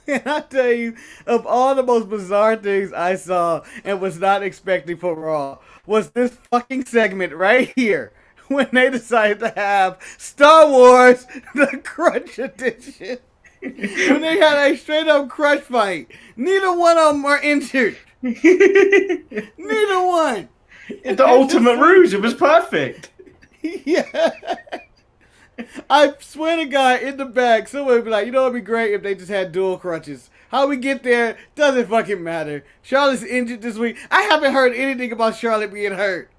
And I tell you, of all the most bizarre things I saw and was not expecting for Raw, was this fucking segment right here when they decided to have Star Wars the Crutch edition. When they had a straight up Crutch fight. Neither one of them are injured. Neither one. The ultimate ruse. It was perfect. Yeah. I swear to God, in the back, someone would be like, you know, it'd be great if they just had dual crutches. How we get there doesn't fucking matter. Charlotte's injured this week. I haven't heard anything about Charlotte being hurt.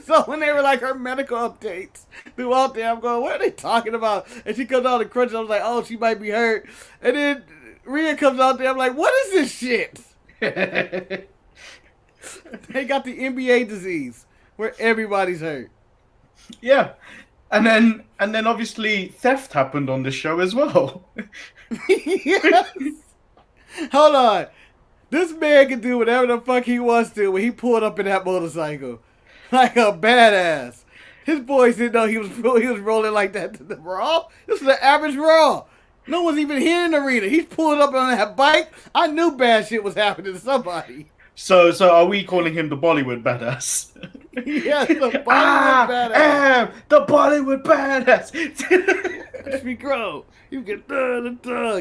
So when they were like her medical updates throughout there, I'm going, what are they talking about? And she comes out the crutches. I was like, oh, she might be hurt. And then Rhea comes out there. I'm like, what is this shit? They got the NBA disease where everybody's hurt. Yeah. And then obviously theft happened on the show as well. Yes. Hold on. This man can do whatever the fuck he wants to when he pulled up in that motorcycle. Like a badass. His boys didn't know he was rolling like that to the Raw. This is the average Raw. No one's even here in the arena. He's pulling up on that bike. I knew bad shit was happening to somebody. So are we calling him the Bollywood badass? Yes, the Bollywood badass. The Bollywood badass. Watch me grow. You can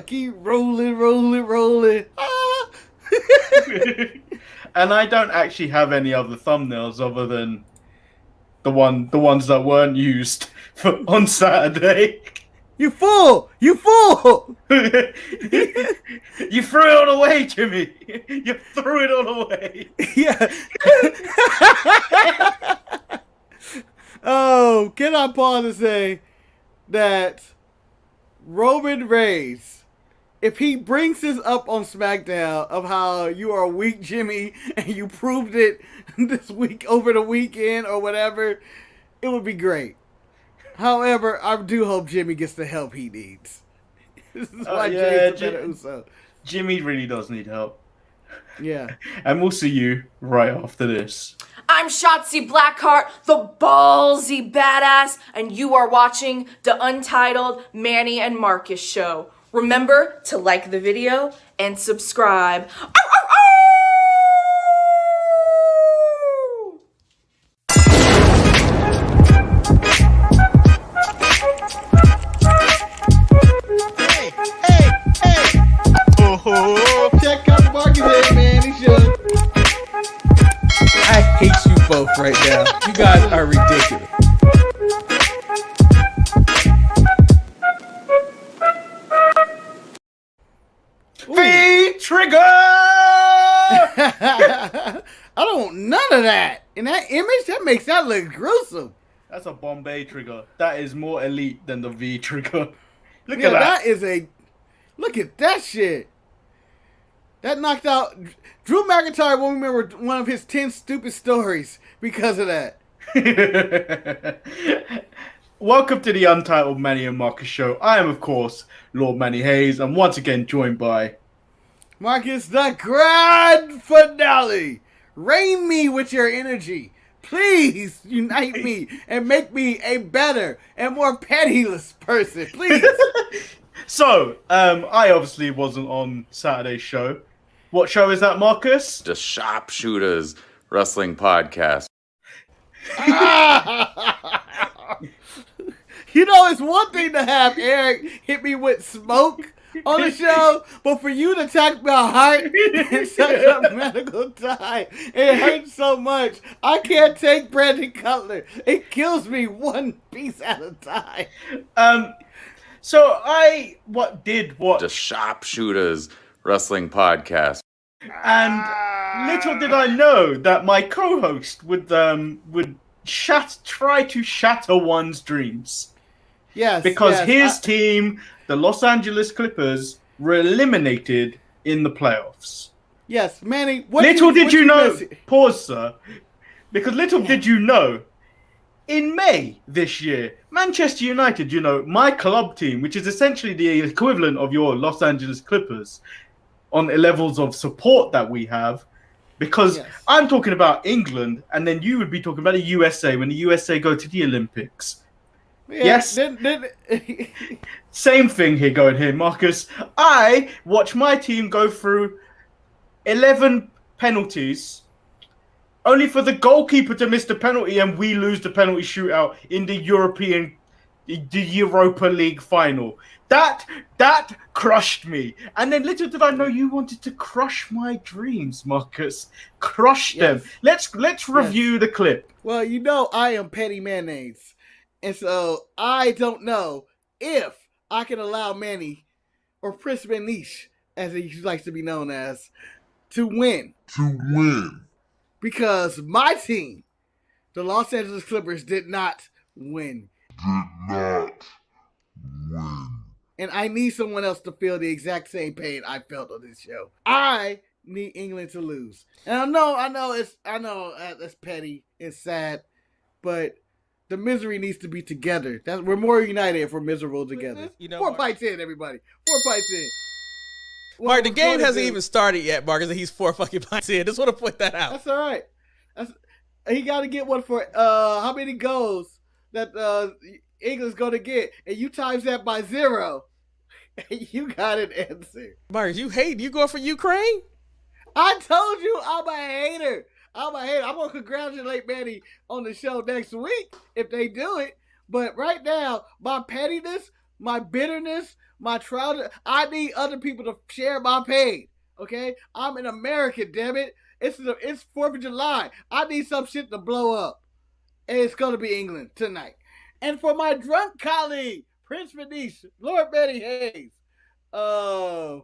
keep rolling. Ah. And I don't actually have any other thumbnails other than the ones that weren't used on Saturday. You fool! You fool! You threw it all away, Jimmy. You threw it all away. Yeah. Oh, can I pause and say that Roman Reigns, if he brings this up on SmackDown of how you are weak, Jimmy, and you proved it this week over the weekend or whatever, it would be great. However, I do hope Jimmy gets the help he needs. This is why Jimmy's a better Uso. Jimmy really does need help. Yeah. And we'll see you right after this. I'm Shotzi Blackheart, the ballsy badass, and you are watching the Untitled Manny and Marcus show. Remember to like the video and subscribe. Ow, ow, ow! Oh, check out the Marcus head, man. He should. I hate you both right now. You guys are ridiculous. V-Trigger! I don't want none of that. In that image, that makes that look gruesome. That's a Bombay trigger. That is more elite than the V-Trigger. Look Yeah, at that. that is a... Look at that shit. That knocked out... Drew McIntyre won't remember one of his 10 stupid stories because of that. Welcome to the Untitled Manny and Marcus show. I am, of course, Lord Manny Hayes. I'm once again joined by... Marcus, the grand finale. Reign me with your energy. Please unite me and make me a better and more penniless person. Please. So, I obviously wasn't on Saturday's show. What show is that, Marcus? The Sharpshooters Wrestling Podcast. You know, it's one thing to have Eric hit me with smoke on the show, but for you to attack my heart in such a medical time, it hurts so much. I can't take Brandon Cutler. It kills me one piece at a time. So I did watch The Sharpshooters Wrestling Podcast. and little did I know that my co-host would try to shatter one's dreams. Yes, Because yes, his team, the Los Angeles Clippers, were eliminated in the playoffs. Yes, Manny. Little did you know. miss? Pause, sir. Because little did you know. In May this year, Manchester United, my club team, which is essentially the equivalent of your Los Angeles Clippers, on the levels of support that we have, because Yes. I'm talking about England, and then you would be talking about the USA when the USA go to the Olympics. Yeah, Yes. Same thing here going here, Marcus. I watch my team go through 11 penalties, only for the goalkeeper to miss the penalty and we lose the penalty shootout in the Europa League final. That crushed me. And then little did I know you wanted to crush my dreams, Marcus. Crush them. Let's review the clip. Well, you know I am Petty Mayonnaise. And so I don't know if I can allow Manny, or Prince Manish, as he likes to be known as, to win. Because my team, the Los Angeles Clippers, did not win. And I need someone else to feel the exact same pain I felt on this show. I need England to lose. And I know that's petty, it's sad, but the misery needs to be together. We're more united if we're miserable together. 4 pints in, everybody. 4 pints in. Mark, the game hasn't even started yet, Marcus, and he's 4 fucking pints in. Just want to point that out. That's all right. He got to get one for how many goals that England's going to get, and you times that by 0, and you got an answer. Marcus, you going for Ukraine? I told you I'm a hater. I'm going to congratulate Manny on the show next week if they do it. But right now, my pettiness, my bitterness, my trial, I need other people to share my pain. Okay? I'm an American, damn it. It's 4th of July. I need some shit to blow up. And it's going to be England tonight. And for my drunk colleague, Prince Manish, Lord Manny Hayes, have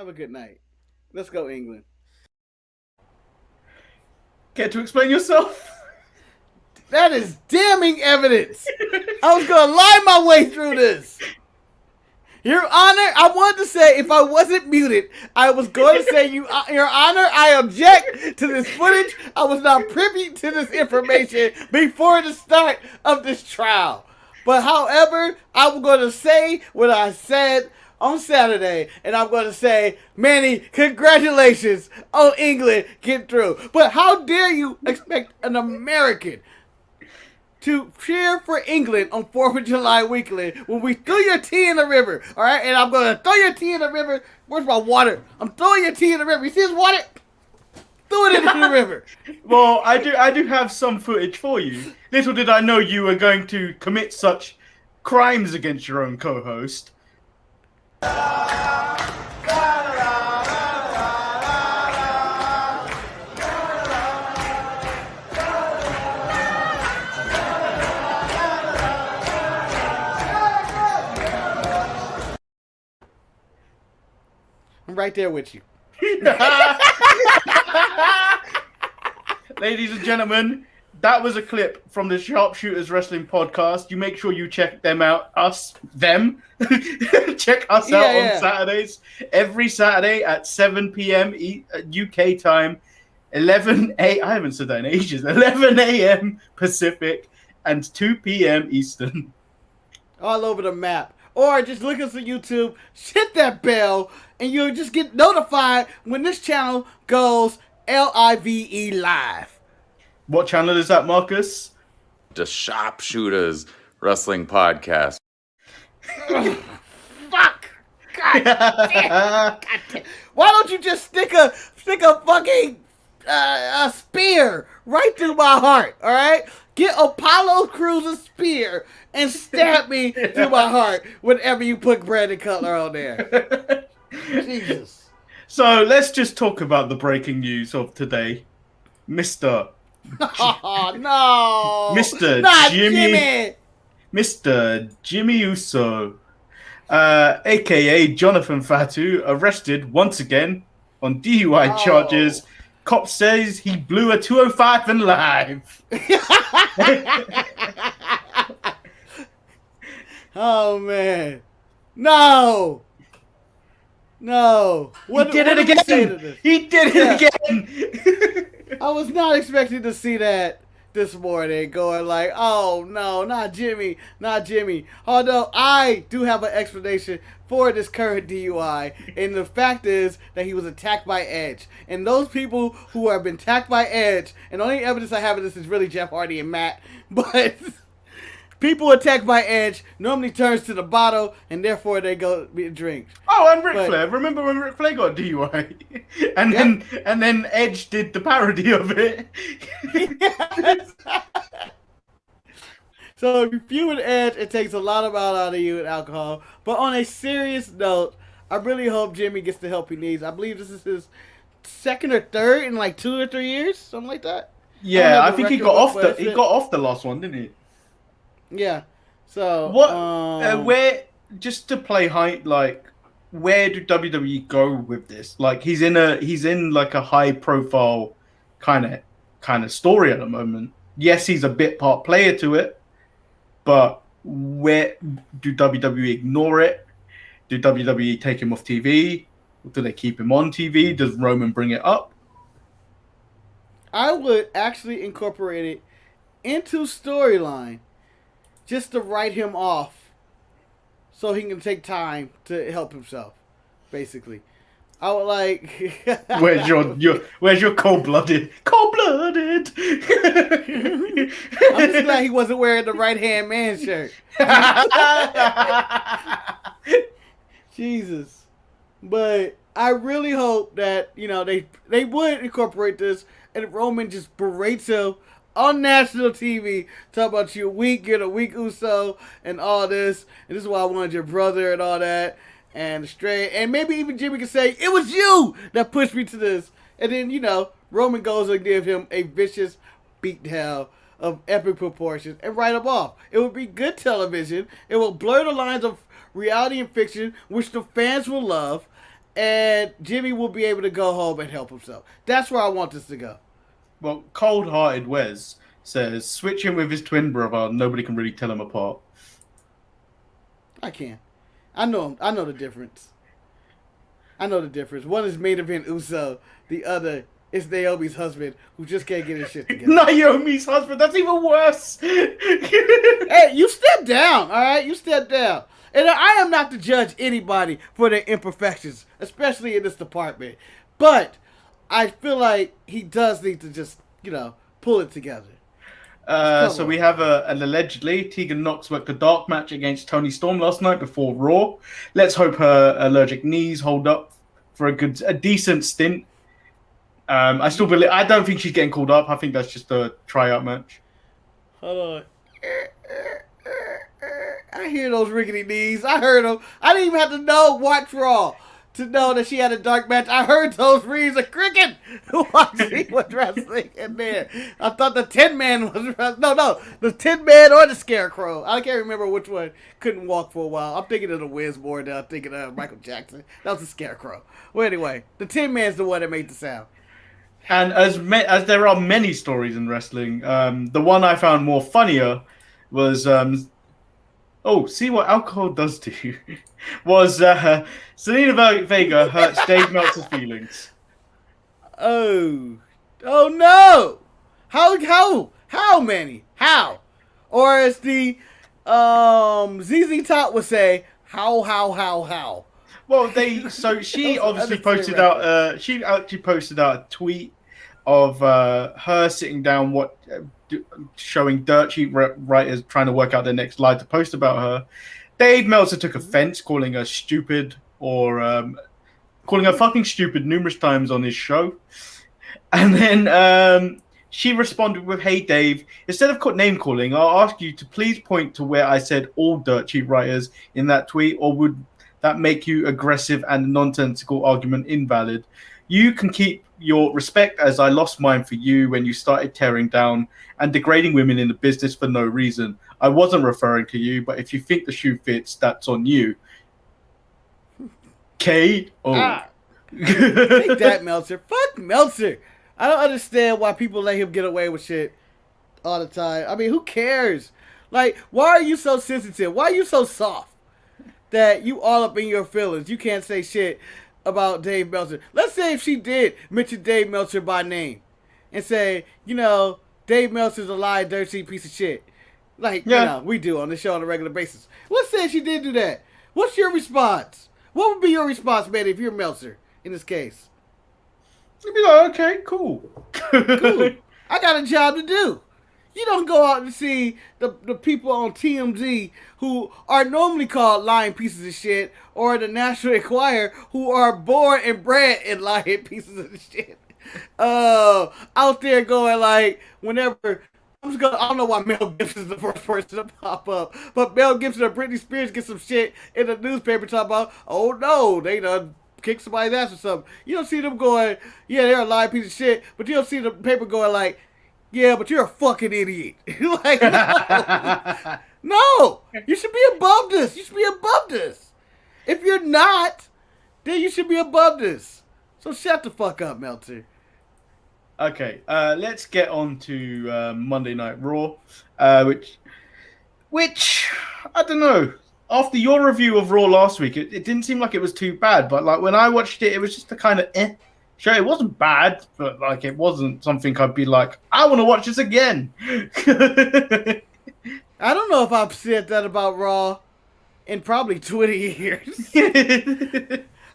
a good night. Let's go, England. Care to explain yourself? That is damning evidence. I was going to lie my way through this. Your Honor, I wanted to say, if I wasn't muted, I was going to say, Your Honor, I object to this footage. I was not privy to this information before the start of this trial. But however, I'm going to say what I said on Saturday, and I'm going to say, Manny, congratulations on England getting through. But how dare you expect an American to cheer for England on 4th of July weekend when we threw your tea in the river, all right? And I'm going to throw your tea in the river. Where's my water? I'm throwing your tea in the river. You see this water? Throw it into the river. Well, I do have some footage for you. Little did I know you were going to commit such crimes against your own co-host. I'm right there with you. Ladies and gentlemen, that was a clip from the Sharpshooters Wrestling Podcast. You make sure you check them out. Check us out on Saturdays. Every Saturday at 7 p.m. UK time. 11 a. I haven't said that in ages. 11 a.m. Pacific and 2 p.m. Eastern. All over the map. Or just look us on YouTube, hit that bell, and you'll just get notified when this channel goes LIVE live. What channel is that, Marcus? The Sharpshooters Wrestling Podcast. Fuck! God damn! God damn. Why don't you just stick a fucking a spear right through my heart? All right, get Apollo Crews' spear and stab me through my heart whenever you put Brandon Cutler on there. Jesus. So let's just talk about the breaking news of today, Mr. Oh no, Mr. Not Jimmy Uso, aka Jonathan Fatu, arrested once again on DUI charges. Cop says he blew a 205 in live. Oh man, no. He did it again. He did it again. I was not expecting to see that this morning going like, oh no, not Jimmy. Although I do have an explanation for this current DUI, and the fact is that he was attacked by Edge. And those people who have been attacked by Edge, and the only evidence I have of this is really Jeff Hardy and Matt, but people attacked by Edge normally turns to the bottle, and therefore they go be drinks. Oh, and Ric Flair. Remember when Ric Flair got DUI? and then Edge did the parody of it. So if you feud Edge, it takes a lot out of you with alcohol. But on a serious note, I really hope Jimmy gets the help he needs. I believe this is his second or third in like 2 or 3 years, something like that. Yeah, I think he got off the last one, didn't he? Yeah. So what? Where? Just to play high, like, where do WWE go with this? Like, he's in like a high profile kind of story at the moment. Yes, he's a bit part player to it. But where do WWE ignore it? Do WWE take him off TV? Do they keep him on TV? Does Roman bring it up? I would actually incorporate it into storyline just to write him off so he can take time to help himself, basically. I would like... Where's your cold-blooded? Cold-blooded! I'm just glad he wasn't wearing the right-hand man shirt. Jesus. But I really hope that, they would incorporate this and Roman just berates him on national TV, talk about you're a weak Uso, and all this, and this is why I wanted your brother and all that. And straight, and maybe even Jimmy can say, it was you that pushed me to this. And then, Roman goes and give him a vicious beatdown of epic proportions and write him off. It would be good television. It will blur the lines of reality and fiction, which the fans will love. And Jimmy will be able to go home and help himself. That's where I want this to go. Well, cold-hearted Wes says, switching with his twin brother, nobody can really tell him apart. I can. I know the difference. One is main event Uso. The other is Naomi's husband, who just can't get his shit together. Naomi's husband? That's even worse. Hey, you step down, all right? You step down. And I am not to judge anybody for their imperfections, especially in this department. But I feel like he does need to just, pull it together. So we have an allegedly Tegan Nox worked a dark match against Toni Storm last night before Raw. Let's hope her allergic knees hold up for a decent stint. I don't think she's getting called up. I think that's just a tryout match. Hold on. I hear those rickety knees. I heard them. I didn't even have to watch Raw to know that she had a dark match. I heard those reeds of cricket while she was wrestling in there. I thought the Tin Man was wrestling. No, the Tin Man or the Scarecrow. I can't remember which one couldn't walk for a while. I'm thinking of the Wiz more than I'm thinking of Michael Jackson. That was the Scarecrow. Well, anyway, the Tin Man's the one that made the sound. And as there are many stories in wrestling, the one I found more funnier was... see what alcohol does to you. Was Selena Vega hurts Dave Meltzer's feelings. Oh no! How many? How? Or as the ZZ Top would say, how? Well, she obviously posted out. She actually posted out a tweet of her sitting down, showing dirt sheet writers trying to work out their next line to post about her. Dave Meltzer took offense, calling her stupid or calling her fucking stupid numerous times on his show. And then she responded with, "Hey Dave, instead of name calling, I'll ask you to please point to where I said all dirt sheet writers in that tweet, or would that make you aggressive and nonsensical argument invalid? You can keep your respect as I lost mine for you when you started tearing down and degrading women in the business for no reason. I wasn't referring to you, but if you think the shoe fits, that's on you." K.O. Take that, Meltzer. Fuck Meltzer. I don't understand why people let him get away with shit all the time. I mean, who cares? Like, why are you so sensitive? Why are you so soft that you all up in your feelings? You can't say shit about Dave Meltzer. Let's say if she did mention Dave Meltzer by name and say, Dave Meltzer's a lie, dirty piece of shit. Like, we do on the show on a regular basis. Let's say she did do that. What's your response? What would be your response, Manny, if you're Meltzer in this case? You'd be like, okay, cool. Cool. I got a job to do. You don't go out and see the people on TMZ who are normally called lying pieces of shit, or the National Enquirer who are born and bred in lying pieces of shit. Out there going like, whenever I don't know why Mel Gibson is the first person to pop up, but Mel Gibson or Britney Spears get some shit in the newspaper talking about, oh no, they done kick somebody's ass or something. You don't see them going, yeah, they're a lying piece of shit, but you don't see the paper going like, yeah, but you're a fucking idiot. Like, no. No, you should be above this. You should be above this. If you're not, then you should be above this. So shut the fuck up, Meltzer. Okay, let's get on to Monday Night Raw, which I don't know. After your review of Raw last week, it didn't seem like it was too bad. But like when I watched it, it was just a kind of show. It wasn't bad, but like it wasn't something I'd be like, I want to watch this again. I don't know if I've said that about Raw in probably 20 years.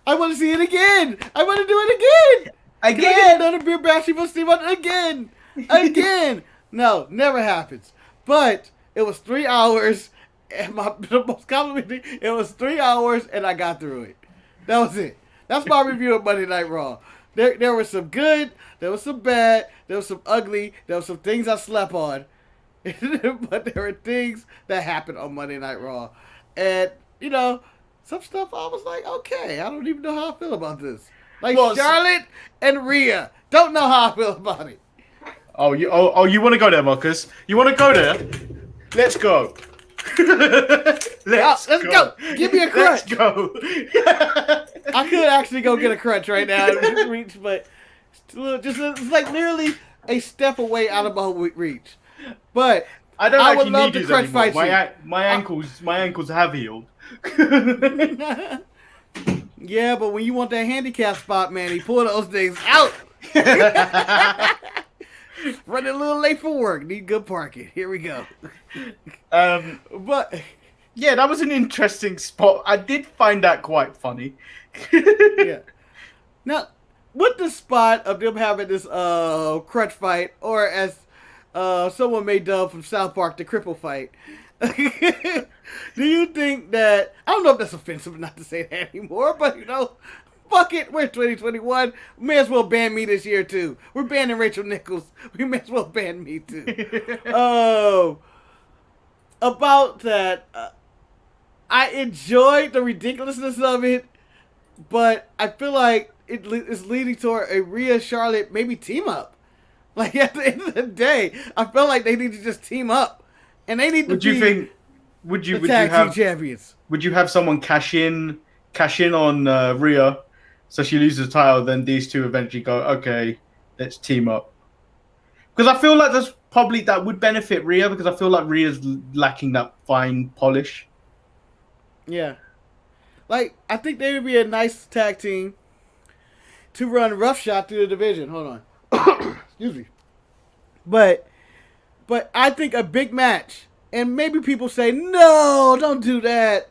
I want to see it again. I want to do it again. Can I get another beer basketball Steve again? Again. No, never happens. But it was 3 hours, and the most complimentary, it was 3 hours, and I got through it. That was it. That's my review of Monday Night Raw. There was some good, there was some bad, there was some ugly, there was some things I slept on. But there were things that happened on Monday Night Raw. And, you know, some stuff I was like, okay, I don't even know how I feel about this. Like Charlotte and Rhea. Don't know how I feel about it. Oh, you want to go there, Marcus? You want to go there? Let's go. Let's go. Give me a crutch. Let's go. I could actually go get a crutch right now and reach, but it's like literally a step away out of my reach. But I don't would actually love need to these crutch anymore. fight My ankles have healed. Yeah, but when you want that handicap spot, Manny, pull those things out. Running a little late for work. Need good parking. Here we go. But yeah, that was an interesting spot. I did find that quite funny. Yeah. Now, with the spot of them having this crutch fight, or as someone may dub from South Park, the cripple fight. Do you think that, I don't know if that's offensive not to say that anymore, but you know, fuck it, we're 2021, may as well ban me this year too. We're banning Rachel Nichols, we may as well ban me too. About that, I enjoyed the ridiculousness of it, but I feel like it is leading toward a Rhea Charlotte maybe team up. Like at the end of the day, I feel like they need to just team up. And they need to would you tag team have champions. Would you have someone cash in on Rhea, so she loses the title? Then these two eventually go, okay, let's team up. Because I feel like that would benefit Rhea, because I feel like Rhea's lacking that fine polish. Yeah, like I think they would be a nice tag team to run roughshod through the division. Hold on, excuse me, but I think a big match, and maybe people say, no, don't do that.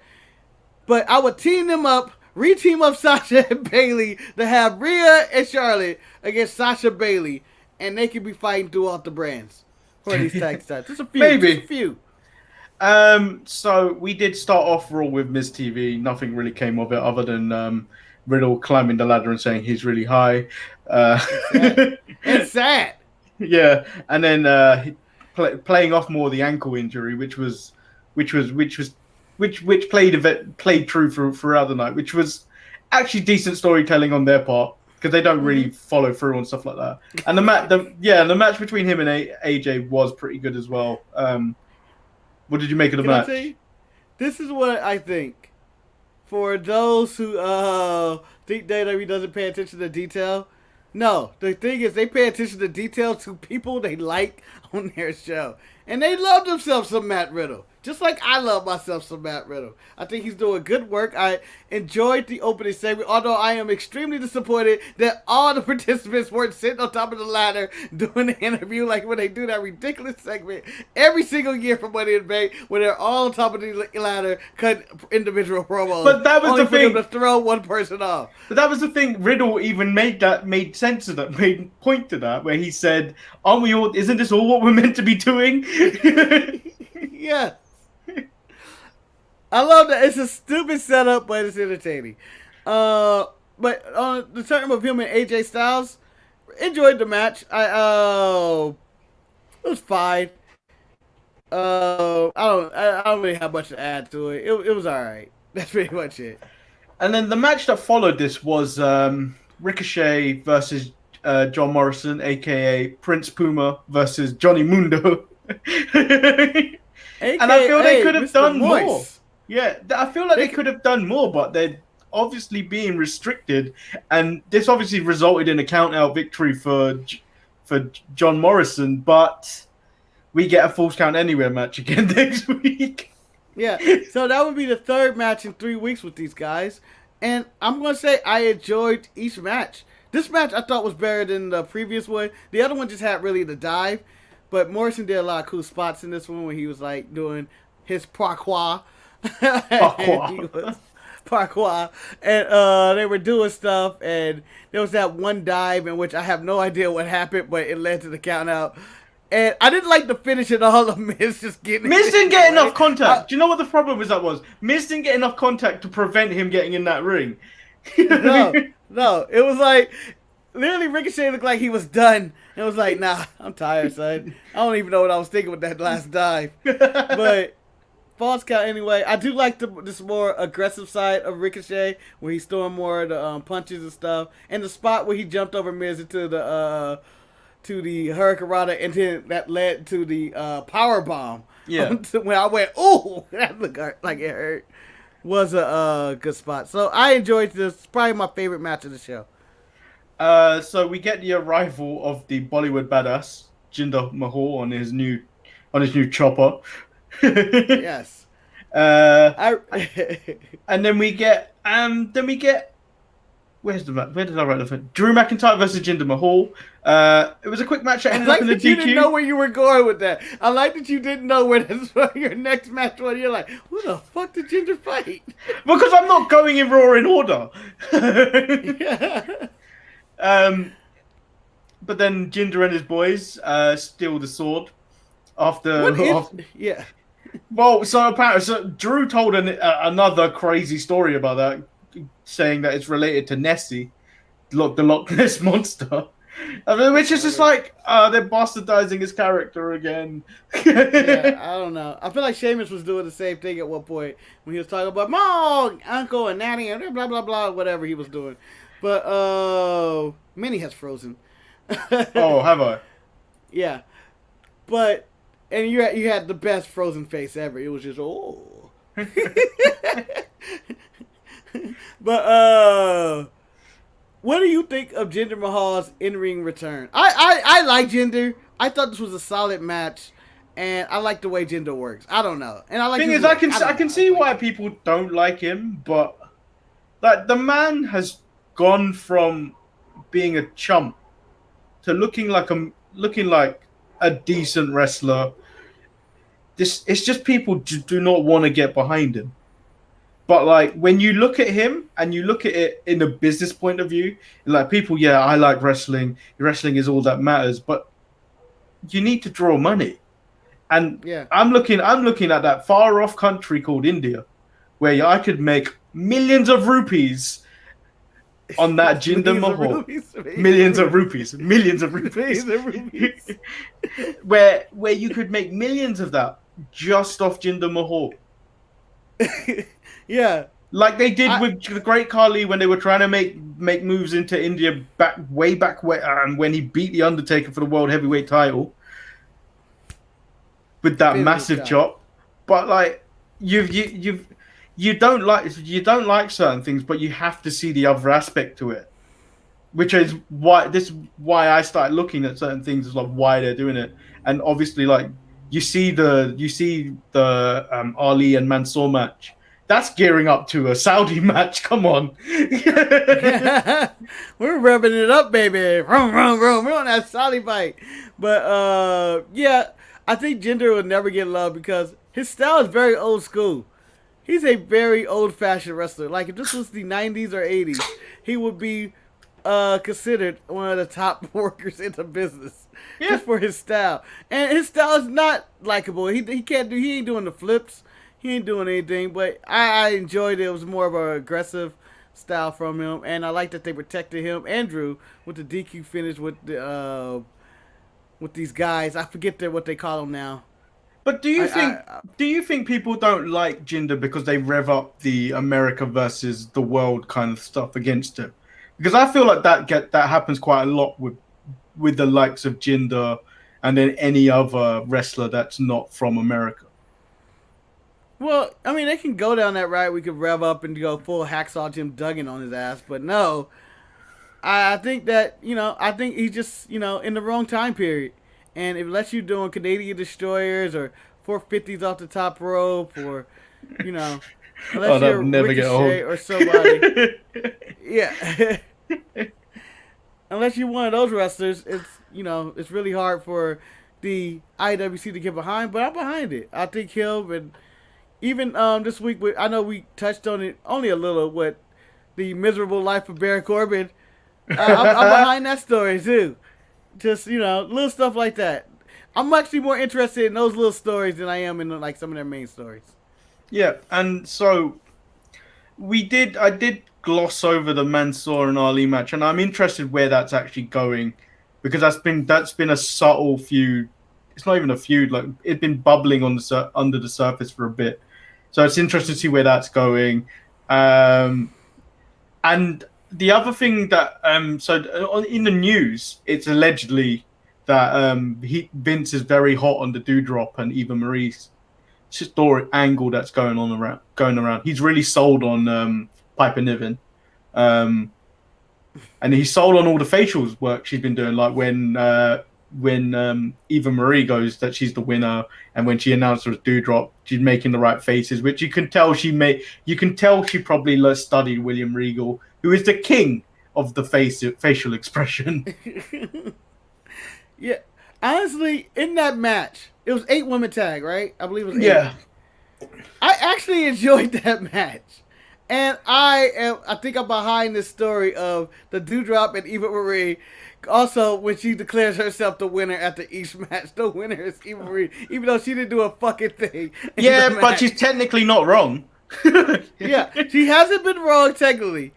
But I would team them up, re-team up Sasha and Bayley to have Rhea and Charlotte against Sasha Bayley, and they could be fighting throughout the brands for these tag titles. Just a few. Maybe. Just a few. So we did start off Raw with Miz TV. Nothing really came of it other than Riddle climbing the ladder and saying he's really high. It's sad. Yeah, and then playing off more the ankle injury, which played true throughout the night, which was actually decent storytelling on their part, because they don't really follow through on stuff like that. And the match between him and AJ was pretty good as well. What did you make of the match? I tell you, this is what I think. For those who think WWE doesn't pay attention to detail, no. The thing is, they pay attention to detail to people they like on their show. And they love themselves some Matt Riddle. Just like I love myself some Matt Riddle. I think he's doing good work. I enjoyed the opening segment, although I am extremely disappointed that all the participants weren't sitting on top of the ladder doing the interview like when they do that ridiculous segment every single year from Money in the Bank, when they're all on top of the ladder, cut individual promos. But that was the thing. To throw one person off. But that was the thing. Riddle even made sense of that, made point to that, where he said, "Aren't we all? Isn't this all what we're meant to be doing. Yeah. I love that. It's a stupid setup, but it's entertaining. But on the term of him and AJ Styles, enjoyed the match. It was fine. I don't really have much to add to it. It was all right. That's pretty much it. And then the match that followed this was Ricochet versus John Morrison, aka Prince Puma, versus Johnny Mundo. And I feel they could have done more. Yeah, I feel like they could have done more, but they're obviously being restricted, and this obviously resulted in a count-out victory for John Morrison. But we get a Falls Count Anywhere match again next week. Yeah, so that would be the third match in 3 weeks with these guys, and I'm gonna say I enjoyed each match. This match I thought was better than the previous one. The other one just had really the dive, but Morrison did a lot of cool spots in this one when he was like doing his parkour. Parkour, and they were doing stuff, and there was that one dive in which I have no idea what happened, but it led to the count out. And I didn't like the finish at all of Miz just getting. Miz didn't get enough contact. Do you know what the problem with that was? Miz didn't get enough contact to prevent him getting in that ring. No, it was like literally Ricochet looked like he was done. It was like, nah, I'm tired, son. I don't even know what I was thinking with that last dive, but. Falls Count Anyway. I do like this more aggressive side of Ricochet, where he's throwing more of the punches and stuff, and the spot where he jumped over Miz into the to the Hurricanrana, and then that led to the power bomb. Yeah. When I went, ooh, that looked like it hurt. Was a good spot. So I enjoyed this. It's probably my favorite match of the show. So we get the arrival of the Bollywood badass Jinder Mahal on his new chopper. Yes. And then we get where's the match? Where did I write the thing? Drew McIntyre versus Jinder Mahal. It was a quick match that ended up in the DQ. You didn't know where you were going with that. I like that you didn't know where your next match was. You're like, who the fuck did Jinder fight? Because I'm not going in Raw in order. Yeah. But then Jinder and his boys steal the sword after. Yeah. Well, so apparently, Drew told another crazy story about that, saying that it's related to Nessie, the Loch Ness monster, which is just like they're bastardizing his character again. Yeah, I don't know. I feel like Sheamus was doing the same thing at one point when he was talking about Mom, Uncle, and Nanny, and blah blah blah, whatever he was doing. But Manny has frozen. Oh, have I? Yeah, but. And you had the best frozen face ever. It was just, oh. But, what do you think of Jinder Mahal's in-ring return? I like Jinder. I thought this was a solid match. And I like the way Jinder works. I don't know. And I like. Thing is, I can see why people don't like him, but like the man has gone from being a chump to looking like a decent wrestler. It's just people do not want to get behind him. But like when you look at him and you look at it in a business point of view, like people, yeah, I like wrestling. Wrestling is all that matters, but you need to draw money. And yeah. I'm looking at that far off country called India, where I could make millions of rupees on that Jinder Mahal. Millions of rupees. where you could make millions of that just off Jinder Mahal. Yeah. Like they did with the Great Khali when they were trying to make moves into India way back when he beat The Undertaker for the World Heavyweight title with that massive chop. But like you don't like certain things, but you have to see the other aspect to it, which is why I started looking at certain things as like why they're doing it. And obviously, like you see the Ali and Mansoor match. That's gearing up to a Saudi match. Come on, we're revving it up, baby. Vroom, vroom, vroom. We're on that Saudi fight. But yeah, I think Jinder will never get love because his style is very old school. He's a very old-fashioned wrestler. Like, if this was the 90s or 80s, he would be considered one of the top workers in the business. Yeah. Just for his style. And his style is not likable. He ain't doing the flips. He ain't doing anything, but I enjoyed it. It was more of an aggressive style from him, and I like that they protected him, Andrew, with the DQ finish with these guys. I forget what they call them now. But do you think people don't like Jinder because they rev up the America versus the world kind of stuff against him? Because I feel like that happens quite a lot with the likes of Jinder and then any other wrestler that's not from America. Well, I mean, they can go down that route. We could rev up and go full hacksaw Jim Duggan on his ass, but no. I think that, I think he's just, in the wrong time period. And if it lets you doing Canadian destroyers or 450s off the top rope or, unless you're Ricochet or somebody. Yeah. Unless you're one of those wrestlers, it's, it's really hard for the IWC to get behind, but I'm behind it. I think him and even this week, I know we touched on it only a little with the miserable life of Baron Corbin. I'm behind that story too. Just, little stuff like that. I'm actually more interested in those little stories than I am in like some of their main stories. Yeah, and so I did gloss over the Mansoor and Ali match, and I'm interested where that's actually going because that's been a subtle feud. It's not even a feud, like it's been bubbling on under the surface for a bit. So it's interesting to see where that's going. And the other thing that in the news, it's allegedly that Vince is very hot on the Doudrop and Eva Marie's story angle that's going around. He's really sold on Piper Niven, and he's sold on all the facials work she's been doing. Like when Eva Marie goes that she's the winner, and when she announced it was Doudrop, she's making the right faces, which you can tell she probably studied William Regal, who is the king of the facial expression. Yeah, honestly, in that match, it was 8-woman tag, right? I believe it was 8. Yeah, I actually enjoyed that match, and I think I'm behind this story of the Doudrop and Eva Marie. Also, when she declares herself the winner at each match, the winner is Eva Marie, even though she didn't do a fucking thing. Yeah, but she's technically not wrong. Yeah, she hasn't been wrong technically,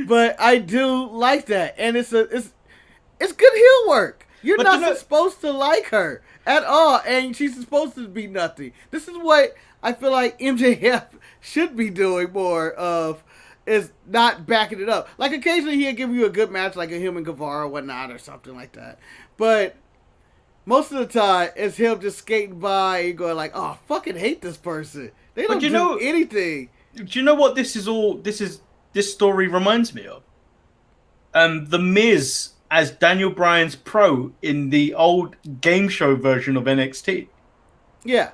but I do like that, and it's good heel work. You're not supposed to like her at all, and she's supposed to be nothing. This is what I feel like MJF should be doing more of, is not backing it up. Like, occasionally he'll give you a good match, like a him and Guevara or whatnot, or something like that. But most of the time, it's him just skating by and going like, oh, I fucking hate this person. They don't do anything. Do you know what this story reminds me of? The Miz as Daniel Bryan's pro in the old game show version of NXT. Yeah.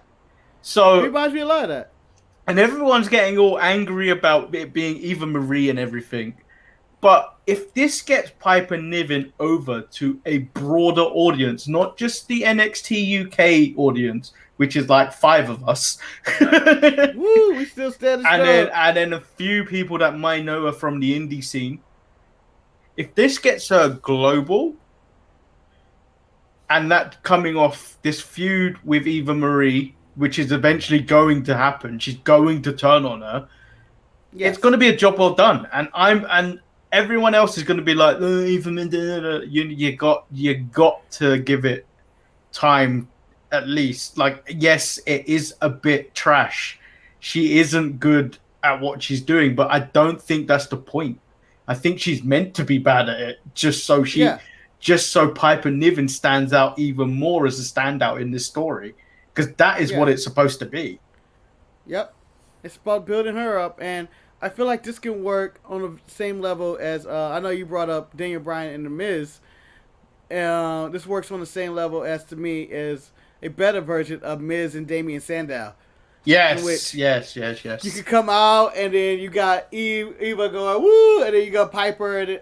So it reminds me a lot of that. And everyone's getting all angry about it being Eva Marie and everything. But if this gets Piper Niven over to a broader audience, not just the NXT UK audience, which is like 5 of us. Woo, we still standing strong. And then a few people that might know her from the indie scene. If this gets her global, and that coming off this feud with Eva Marie, which is eventually going to happen, she's going to turn on her. Yes. It's going to be a job well done, and everyone else is going to be like, oh, Eva Marie, you got to give it time at least. Like, yes, it is a bit trash. She isn't good at what she's doing, but I don't think that's the point. I think she's meant to be bad at it, just so Piper Niven stands out even more as a standout in this story, because that is what it's supposed to be. Yep, it's about building her up, and I feel like this can work on the same level as I know you brought up Daniel Bryan and The Miz. This works on the same level as, to me, is a better version of Miz and Damian Sandow. Yes. You could come out, and then you got Eva going, woo, and then you got Piper, and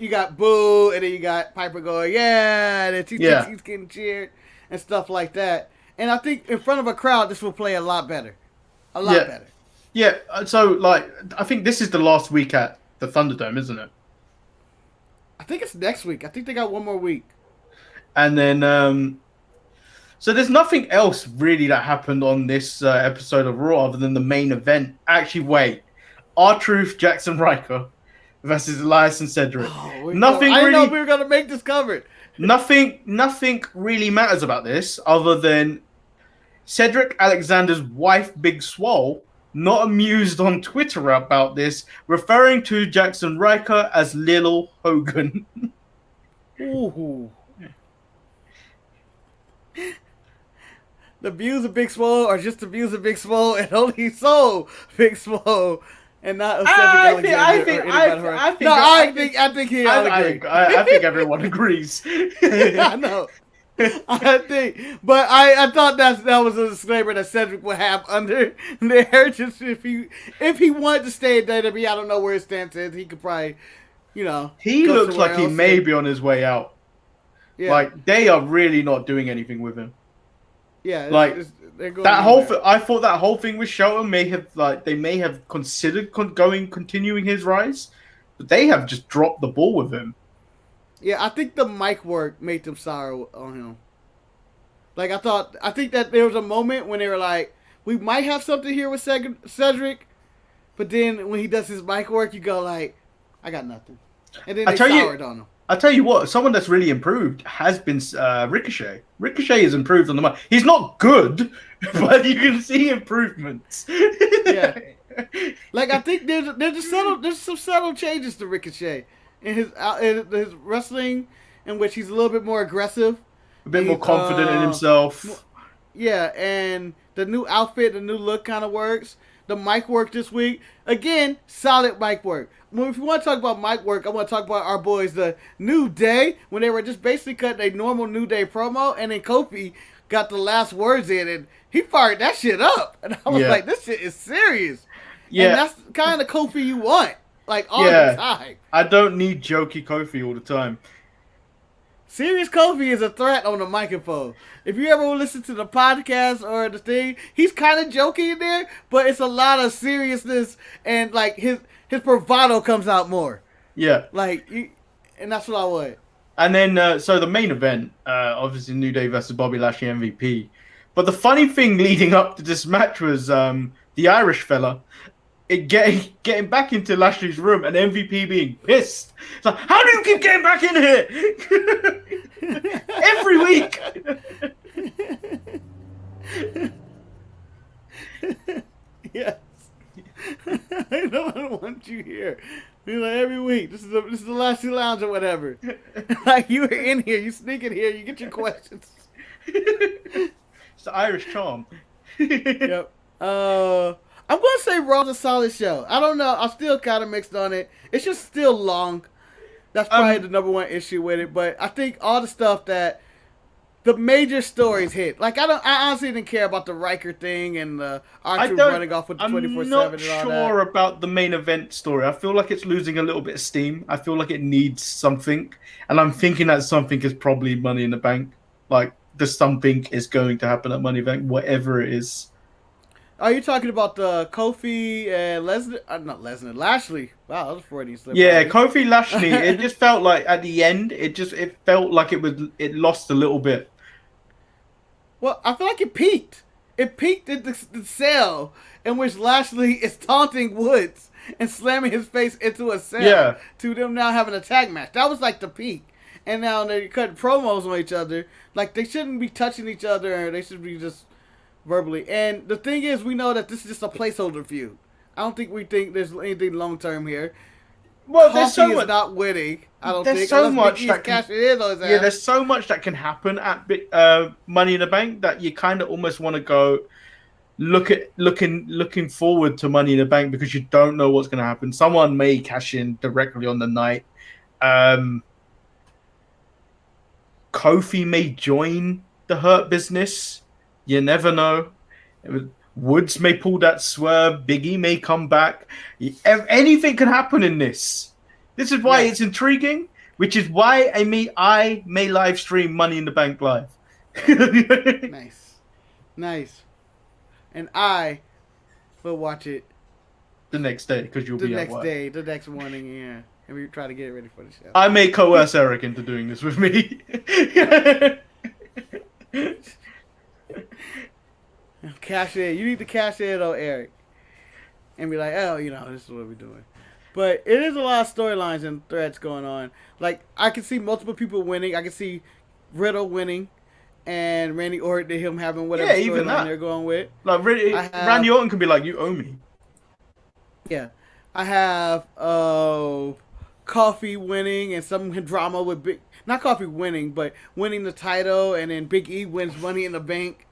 you got Boo, and then you got Piper going, yeah, and then she's getting cheered and stuff like that. And I think in front of a crowd, this will play a lot better. A lot better. Yeah, so, like, I think this is the last week at the Thunderdome, isn't it? I think it's next week. I think they got one more week. And then, so there's nothing else really that happened on this episode of Raw other than the main event. Actually, wait. R-Truth, Jackson Riker versus Elias and Cedric. Oh, Nothing I didn't really. know we were gonna make this covered. Nothing really matters about this other than Cedric Alexander's wife, Big Swole, not amused on Twitter about this, referring to Jackson Riker as Lil Hogan. Ooh. The views of Big Swole are just the views of Big Swole and only so Big Swole. And not Cedric Alexander I think he all agree. I think everyone agrees. I know. I think, but I thought that was a disclaimer that Cedric would have under there. Just if he wanted to stay in WWE, I don't know where his stance is. He could probably, He go looks like he else may be on his way out. Yeah, Like they are really not doing anything with him. yeah. They're going That whole nowhere. I thought that whole thing with Shelton may have considered continuing his rise, but they have just dropped the ball with him. Yeah, I think the mic work made them sour on him. Like I think that there was a moment when they were like, we might have something here with Cedric, but then when he does his mic work, you go like, I got nothing, and then they soured on him. I tell you what, someone that's really improved has been Ricochet. Ricochet has improved on the mic. He's not good, but you can see improvements. Yeah, like I think there's some subtle changes to Ricochet in his wrestling, in which he's a little bit more aggressive, A bit more confident in himself. Yeah, and the new outfit, the new look kind of works. The mic work this week, again, solid mic work. Well, if you want to talk about mic work, I want to talk about our boys, the New Day, when they were just basically cutting a normal New Day promo, and then Kofi got the last words in, and he fired that shit up. And I was like, this shit is serious. Yeah. And that's kind of Kofi you want, like, all the time. I don't need jokey Kofi all the time. Serious Kofi is a threat on the microphone. If you ever listen to the podcast or the thing, he's kind of jokey in there, but it's a lot of seriousness, and like his bravado comes out more. Yeah. And that's what I want. And then, so the main event, obviously New Day versus Bobby Lashley MVP. But the funny thing leading up to this match was the Irish fella getting back into Lashley's room and MVP being pissed. It's like, how do you keep getting back in here? Every week. Yes. I don't want you here. Be like every week. This is the Lashley Lounge or whatever. Like you were in here, you sneak in here, you get your questions. It's the Irish charm. Yep. I'm gonna say Raw's a solid show. I don't know. I'm still kind of mixed on it. It's just still long. That's probably the number one issue with it. But I think all the stuff that the major stories hit. Like I honestly didn't care about the Riker thing and the R2 running off with the 24/7 and all that. I'm not sure about the main event story. I feel like it's losing a little bit of steam. I feel like it needs something, and I'm thinking that something is probably Money in the Bank. Like the something is going to happen at Money in the Bank, whatever it is. Are you talking about the Kofi and Lesnar? Not Lesnar, Lashley. Wow, that was Freudian slip. Yeah, Kofi Lashley. It just felt like at the end, it felt like it lost a little bit. Well, I feel like it peaked. It peaked at the cell in which Lashley is taunting Woods and slamming his face into a cell to them now having a tag match. That was like the peak. And now they're cutting promos on each other. Like they shouldn't be touching each other. They should be just verbally. And the thing is, we know that this is just a placeholder feud. I don't think there's anything long term here. Well, there's so much. Is not winning. I don't There's think. so much that there's so much that can happen at Money in the Bank that you kind of almost want to go looking forward to Money in the Bank because you don't know what's going to happen. Someone may cash in directly on the night. Kofi may join the Hurt Business. You never know. Woods may pull that swerve. Biggie may come back. Anything can happen in this. This is why it's intriguing, which is why I may live stream Money in the Bank live. Nice. And I will watch it the next day because you'll be at work. the next morning. Yeah. and we try to get it ready for the show. I may coerce Eric into doing this with me. Cash in. You need to cash in on Eric. And be like, oh, this is what we're doing. But it is a lot of storylines and threads going on. Like, I can see multiple people winning. I can see Riddle winning. And Randy Orton, him having whatever storyline they're going with. Like, really, Randy Orton can be like, you owe me. Yeah. I have Coffee winning and some drama with Big... Not Coffee winning, but winning the title. And then Big E wins Money in the Bank.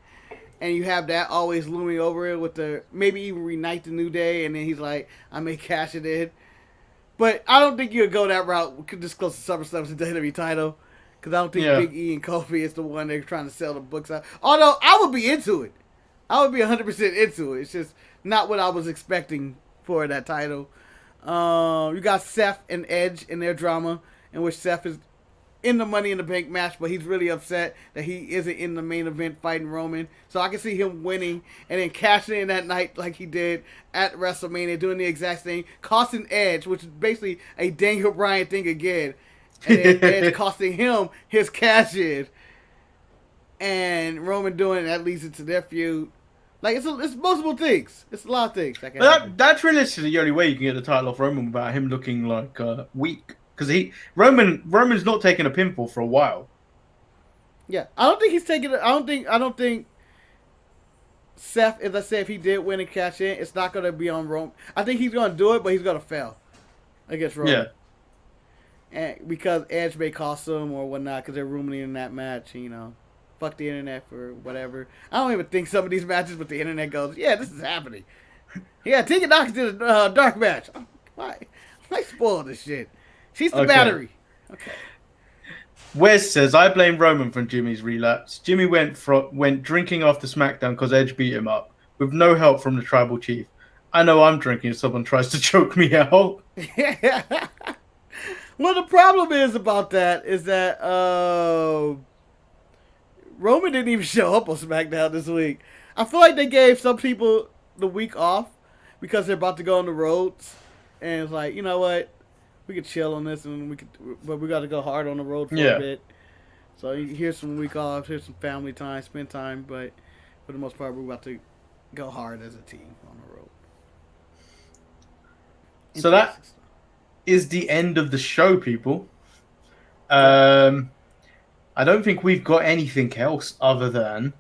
And you have that always looming over it with the... Maybe even reunite the New Day. And then he's like, I may cash it in. But I don't think you would go that route. Could just close to SummerSlam to the WWE title. Because I don't think Big E and Kofi is the one they're trying to sell the books out. Although, I would be into it. I would be 100% into it. It's just not what I was expecting for that title. You got Seth and Edge in their drama, in which Seth is in the Money in the Bank match, but he's really upset that he isn't in the main event fighting Roman. So I can see him winning and then cashing in that night like he did at WrestleMania, doing the exact thing, costing Edge, which is basically a Daniel Bryan thing again. And then Edge costing him his cash in. And Roman doing it, that leads into their feud. Like, it's multiple things. It's a lot of things. That's realistically the only way you can get the title off Roman without him looking like weak. Because Roman's not taking a pinfall for a while. Yeah, I don't think he's taking it. I don't think Seth, as I said, if he did win and cash in, it's not going to be on Roman. I think he's going to do it, but he's going to fail against Roman. Yeah. And because Edge may cost him or whatnot because they're ruminating that match, fuck the internet for whatever. I don't even think some of these matches with the internet goes, yeah, this is happening. Yeah, Tika Knox did a dark match. Why spoil this shit? She's the battery. Okay. Wes says, I blame Roman for Jimmy's relapse. Jimmy went drinking after SmackDown because Edge beat him up, with no help from the tribal chief. I know I'm drinking if someone tries to choke me out. Well, the problem is about that is that Roman didn't even show up on SmackDown this week. I feel like they gave some people the week off because they're about to go on the roads. And it's like, you know what? We could chill on this, but we got to go hard on the road for a bit. So here's some week off, here's some family time, spend time, but for the most part, we're about to go hard as a team on the road. So that is the end of the show, people. I don't think we've got anything else other than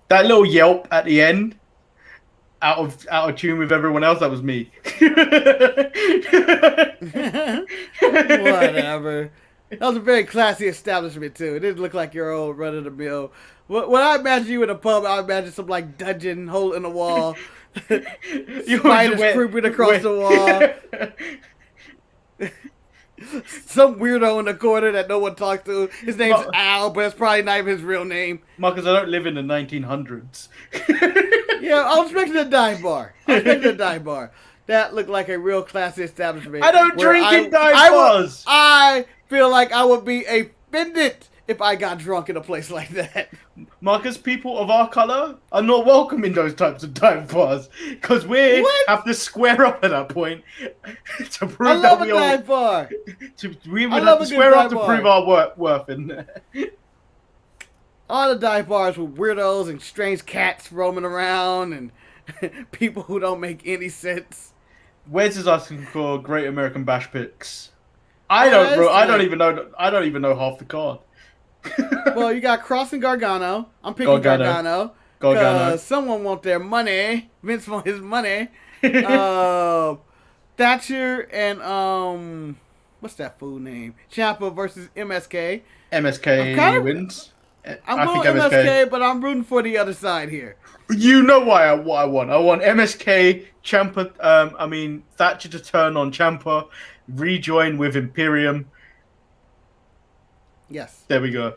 that little yelp at the end, out of tune with everyone else. That was me. Whatever. That was a very classy establishment too. It didn't look like your old run of the mill. When I imagine you in a pub, I imagine some like dungeon hole in the wall, spiders creeping across the wall. Some weirdo in the corner that no one talks to. His name's Al, but it's probably not even his real name. Marcus, I don't live in the 1900s. Yeah, I was expecting a dive bar. That looked like a real classy establishment. I don't drink in dive bars. I feel like I would be offended if I got drunk in a place like that. Marcus, people of our color are not welcome in those types of dive bars because we have to square up at that point to prove that we are. Dive bar. We would have to square up to prove our worth in there. All the dive bars with weirdos and strange cats roaming around and people who don't make any sense. Wes is asking for Great American Bash picks. I don't even know half the card. Well, you got Cross and Gargano. I'm picking Gargano. Because someone want their money. Vince want his money. Thatcher and what's that fool name? Ciampa versus MSK. MSK wins. I'm going MSK, but I'm rooting for the other side here. You know what I want. I want MSK, Ciampa, Thatcher to turn on Ciampa, rejoin with Imperium. Yes. There we go.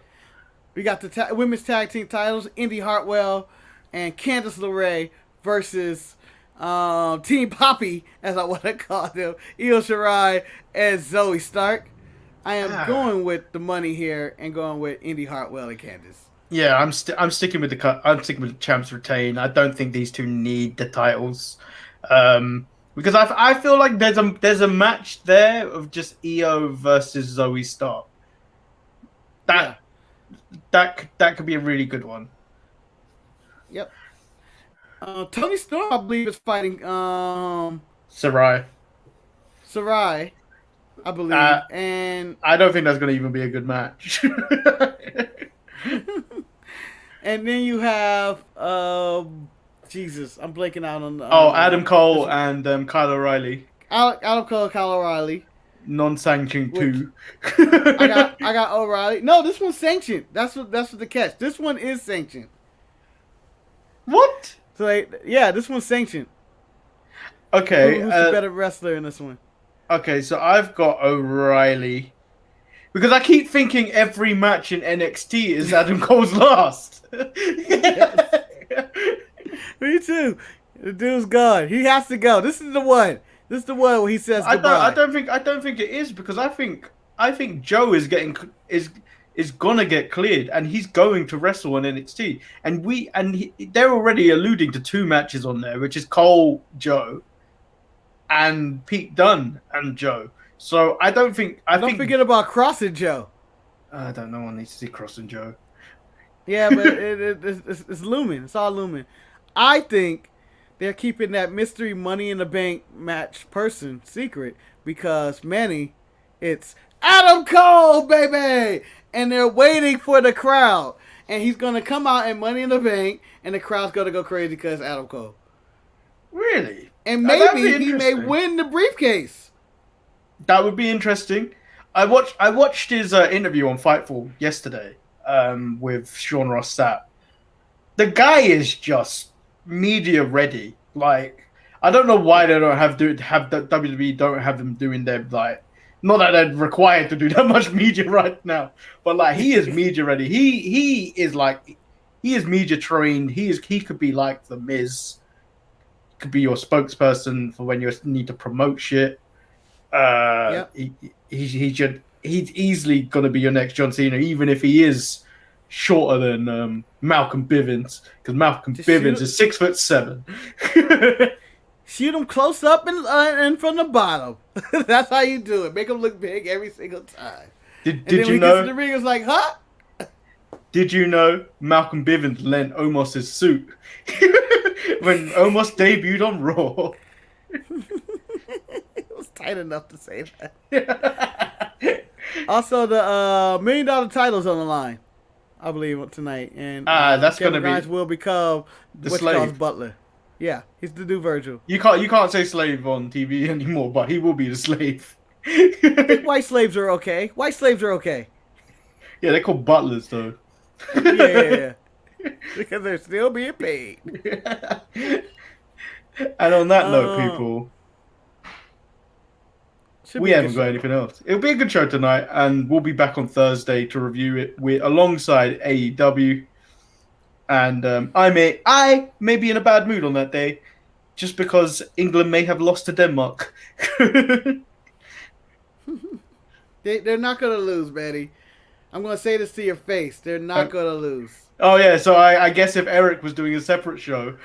We got the women's tag team titles, Indy Hartwell and Candice LeRae versus Team Poppy, as I want to call them, Io Shirai and Zoe Stark. I am going with the money here and going with Indy Hartwell and Candice. Yeah, I'm sticking with the champs retain. I don't think these two need the titles, because I feel like there's a match there of just Io versus Zoe Stark. That could be a really good one. Yep. Tony Storm, I believe, is fighting Sarai, I believe, and I don't think that's going to even be a good match. and then you have Jesus, I'm blanking out on. Adam Cole and Kyle O'Reilly. Adam Cole, Kyle O'Reilly. Non-sanctioned too. I got O'Reilly. No, this one's sanctioned. That's what the catch. This one is sanctioned. What? So this one's sanctioned. Okay. Who's the better wrestler in this one? Okay, so I've got O'Reilly. Because I keep thinking every match in NXT is Adam Cole's last. Me too. The dude's gone. He has to go. This is the one. This is the one where he says goodbye. I don't think it is, because I think Joe is gonna get cleared and he's going to wrestle on NXT. And they're already alluding to 2 matches on there, which is Cole, Joe, and Pete Dunne and Joe. So I don't think Don't forget about Cross and Joe. I don't know. One needs to see Cross and Joe. Yeah, but it's looming. It's all looming. I think they're keeping that mystery Money in the Bank match person secret because Manny, it's Adam Cole, baby, and they're waiting for the crowd, and he's gonna come out in Money in the Bank, and the crowd's gonna go crazy because Adam Cole. Really? And maybe he may win the briefcase. That would be interesting. I watched his interview on Fightful yesterday with Sean Ross Sapp. The guy is just media ready. Like, I don't know why they don't have WWE don't have them doing their, like, not that they're required to do that much media right now, but like he is media ready. He is media trained. He could be like the Miz. Could be your spokesperson for when you need to promote shit. He's easily gonna be your next John Cena, even if he is shorter than Malcolm Bivens, because Malcolm Bivens is 6'7". Shoot him close up and from the bottom. That's how you do it. Make him look big every single time. Did you know? The ring is like, huh? Did you know Malcolm Bivens lent Omos his suit when Omos debuted on Raw? It was tight enough to say that. Also, the $1 million title's on the line, I believe, tonight, and that's Kevin gonna Grimes be will become the what slave. calls Butler. Yeah, he's the new Virgil. You can't say slave on TV anymore, but he will be the slave. I think white slaves are okay. White slaves are okay. Yeah, they're called butlers though. Yeah. Because they're still being paid. And on that note, people, we haven't got anything else. It'll be a good show tonight, and we'll be back on Thursday to review it alongside AEW. And I may be in a bad mood on that day, just because England may have lost to Denmark. They're not going to lose, Manny. I'm going to say this to your face. They're not going to lose. Oh, yeah, so I guess if Eric was doing a separate show.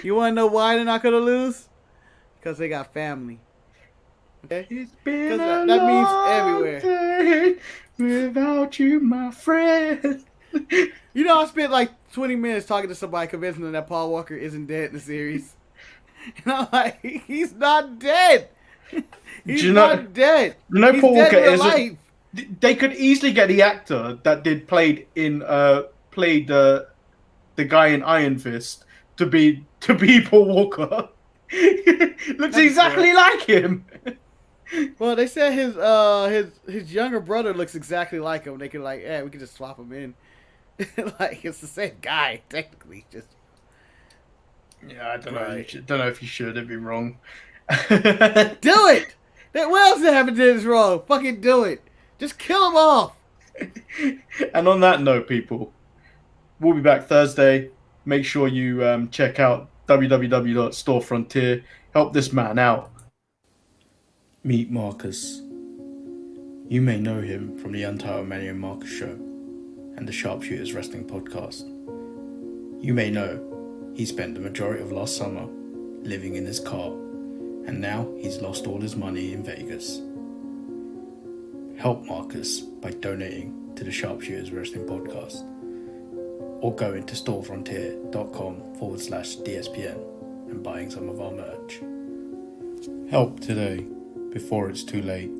You want to know why they're not going to lose? Because they got family. Okay? It's been that means everywhere. Day without you, my friend. You know, I spent like 20 minutes talking to somebody convincing them that Paul Walker isn't dead in the series. And I'm like, he's not dead. He's not dead. You know, he's Paul dead Walker in real life. They could easily get the actor that played the guy in Iron Fist to be Paul Walker. Looks exactly like him. Well, they said his younger brother looks exactly like him. They could we could just swap him in. Like, it's the same guy technically. Just I don't know. Don't know if you should. It'd be wrong. Do it. What else they haven't did is wrong? Fucking do it. Just kill them off. And on that note, people, we'll be back Thursday. Make sure you check out www.storefrontier. Help this man out. Meet Marcus. You may know him from the Untitled Manny and Marcus show and the Sharpshooters Wrestling podcast. You may know he spent the majority of last summer living in his car, and now he's lost all his money in Vegas. Help Marcus by donating to the Sharpshooters Wrestling podcast or going to storefrontier.com/DSPN and buying some of our merch. Help today before it's too late.